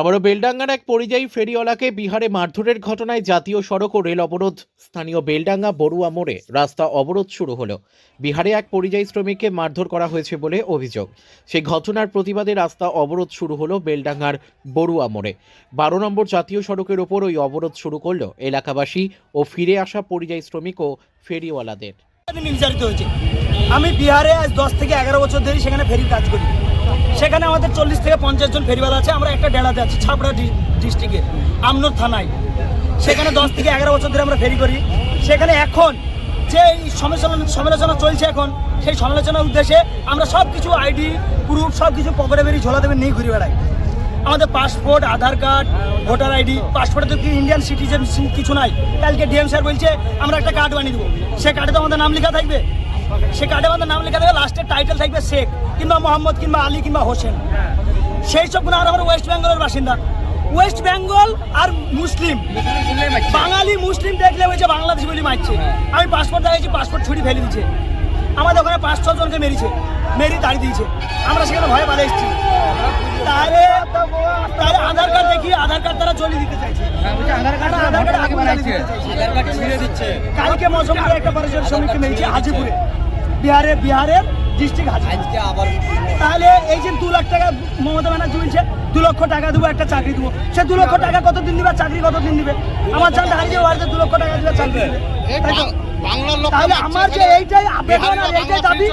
আবারও বেলডাঙ্গার এক পরিযায়ী ফেরিওয়ালাকে বিহারে মারধরের ঘটনায় জাতীয় সড়ক ও রেল অবরোধ। স্থানীয় বেলডাঙ্গা বড়ুয়া মোড়ে রাস্তা অবরোধ শুরু হলো। বিহারে এক পরিযায়ী শ্রমিককে মারধর করা হয়েছে বলে অভিযোগ। সেই ঘটনার প্রতিবাদে রাস্তা অবরোধ শুরু হলো বেলডাঙ্গার বড়ুয়া মোড়ে। 12 নম্বর জাতীয় সড়কের ওপর ওই অবরোধ শুরু করলো এলাকাবাসী ও ফিরে আসা পরিযায়ী শ্রমিক ও ফেরিওয়ালাদের। নির্যাতিত হয়েছে। আমি বিহারে আজ 10 থেকে 11 বছর ধরে সেখানে ফেরির কাজ করি। সেখানে আমাদের 40 থেকে 50 জন ফেরিওয়ালা আছে। আমরা একটা ডেরাতে আছি ছাপড়া ডিস্ট্রিক্টে আমনোর থানায়। সেখানে 10 থেকে 11 বছর ধরে আমরা ফেরি করি। সেখানে এখন যে সমালোচনা চলছে, এখন সেই সমালোচনার উদ্দেশ্যে আমরা সব কিছু আইডি প্রুফ সব কিছু পকেটে বেরিয়ে ঝোলা দেবে নিয়ে ঘুরে বেড়াই। আমাদের পাসপোর্ট, আধার কার্ড, ভোটার আইডি, পাসপোর্টে তো কি ইন্ডিয়ান সিটিজেন কিছু নাই। কালকে ডিএম স্যার বলছে আমরা একটা কার্ড বানিয়ে দেবো। সে কার্ডে তো আমাদের নাম লেখা থাকবে, সে কার্ডে আমাদের নাম লেখা থাকবে, লাস্টের টাইটেল থাকবে শেখ কিংবা মোহাম্মদ কিংবা আলী কিংবা হোসেন। সেই সব গুলো। আর আমরা ওয়েস্ট বেঙ্গলের বাসিন্দা। ওয়েস্ট বেঙ্গল আর মুসলিম, বাঙালি মুসলিম দেখলে ওই যে বাংলাদেশ বলে মারছে। আমি পাসপোর্ট দেখাচ্ছি, পাসপোর্ট ছুরি ফেলে দিচ্ছে। আমাদের ওখানে 5-6 জনকে মেরি তাড়ি দিয়েছে। আমরা সেখানে ভয়ে পালিয়ে এসেছি। তাহলে আধার কার্ড দেখি, আধার কার্ড তারা চলে দিতে চাইছে। কালকে মৌসুমপুরে একটা পরিযায়ী শ্রমিককে মেরেছে হাজিপুরে, বিহারের ডিস্ট্রিক্ট হাজিপুর। তাহলে এই যে 2 লাখ টাকা মমতা ব্যানার্জি বলছে 2 লক্ষ টাকা দেবো, একটা চাকরি দেবো। সে 2 লক্ষ টাকা কতদিন দিবে, চাকরি কতদিন দিবে? আমার জানতে হারিয়ে বাড়িতে 2 লক্ষ টাকা দিবে চাকরি দিবে। তাহলে আমার যে এইটাই আবেদন আর এইটাই দাবি।